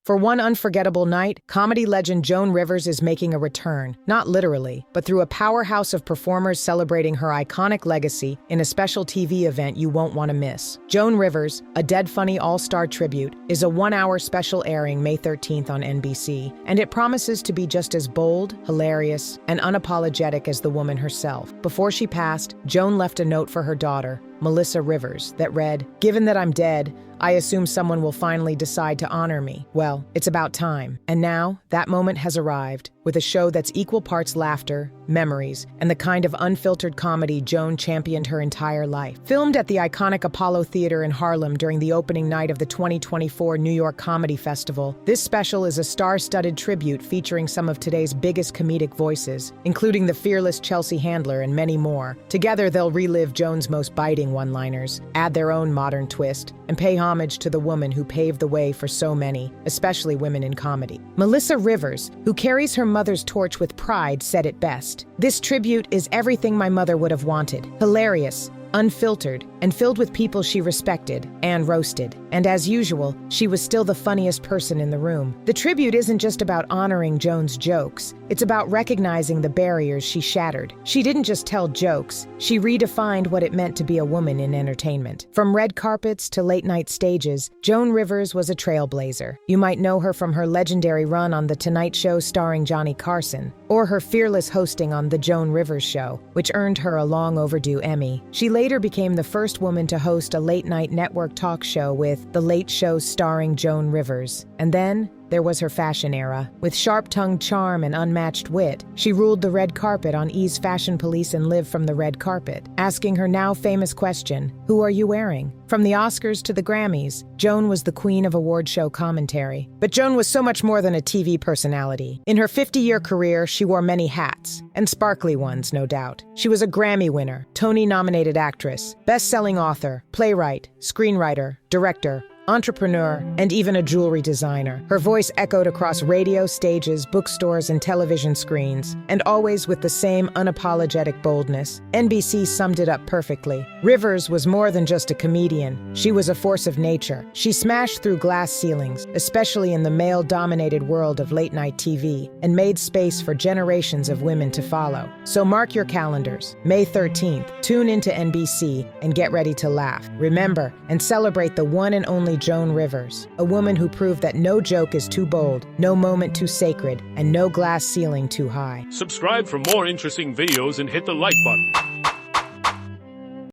For one unforgettable night, comedy legend Joan Rivers is making a return, not literally, but through a powerhouse of performers celebrating her iconic legacy in a special TV event you won't want to miss. Joan Rivers, a Dead Funny all-star tribute, is a 1-hour special airing May 13th on NBC, and it promises to be just as bold, hilarious, and unapologetic as the woman herself. Before she passed, Joan left a note for her daughter, Melissa Rivers, that read, "Given that I'm dead, I assume someone will finally decide to honor me. Well, it's about time. And now, that moment has arrived, with a show that's equal parts laughter, memories, and the kind of unfiltered comedy Joan championed her entire life. Filmed at the iconic Apollo Theater in Harlem during the opening night of the 2024 New York Comedy Festival, this special is a star-studded tribute featuring some of today's biggest comedic voices, including the fearless Chelsea Handler and many more. Together, they'll relive Joan's most biting one-liners, add their own modern twist, and pay homage to the woman who paved the way for so many, especially women in comedy. Melissa Rivers, who carries her mother's torch with pride, said it best. "This tribute is everything my mother would have wanted. Hilarious, unfiltered, and filled with people she respected and roasted. And as usual, she was still the funniest person in the room." The tribute isn't just about honoring Joan's jokes. It's about recognizing the barriers she shattered. She didn't just tell jokes. She redefined what it meant to be a woman in entertainment. From red carpets to late-night stages, Joan Rivers was a trailblazer. You might know her from her legendary run on The Tonight Show starring Johnny Carson, or her fearless hosting on The Joan Rivers Show, which earned her a long-overdue Emmy. She later became the first woman to host a late-night network talk show with The Late Show starring Joan Rivers. And then there was her fashion era. With sharp-tongued charm and unmatched wit, she ruled the red carpet on E's Fashion Police and Live from the Red Carpet, asking her now famous question, "Who are you wearing?" From the Oscars to the Grammys, Joan was the queen of award show commentary. But Joan was so much more than a TV personality. In her 50-year career, she wore many hats, and sparkly ones, no doubt. She was a Grammy winner, Tony-nominated actress, best-selling author, playwright, screenwriter, director, entrepreneur, and even a jewelry designer. Her voice echoed across radio stages, bookstores, and television screens, and always with the same unapologetic boldness. NBC summed it up perfectly. Rivers was more than just a comedian. She was a force of nature. She smashed through glass ceilings, especially in the male-dominated world of late-night TV, and made space for generations of women to follow. So mark your calendars. May 13th, tune into NBC and get ready to laugh. Remember and celebrate the one and only Joan Rivers, a woman who proved that no joke is too bold, no moment too sacred, and no glass ceiling too high. Subscribe for more interesting videos and hit the like button.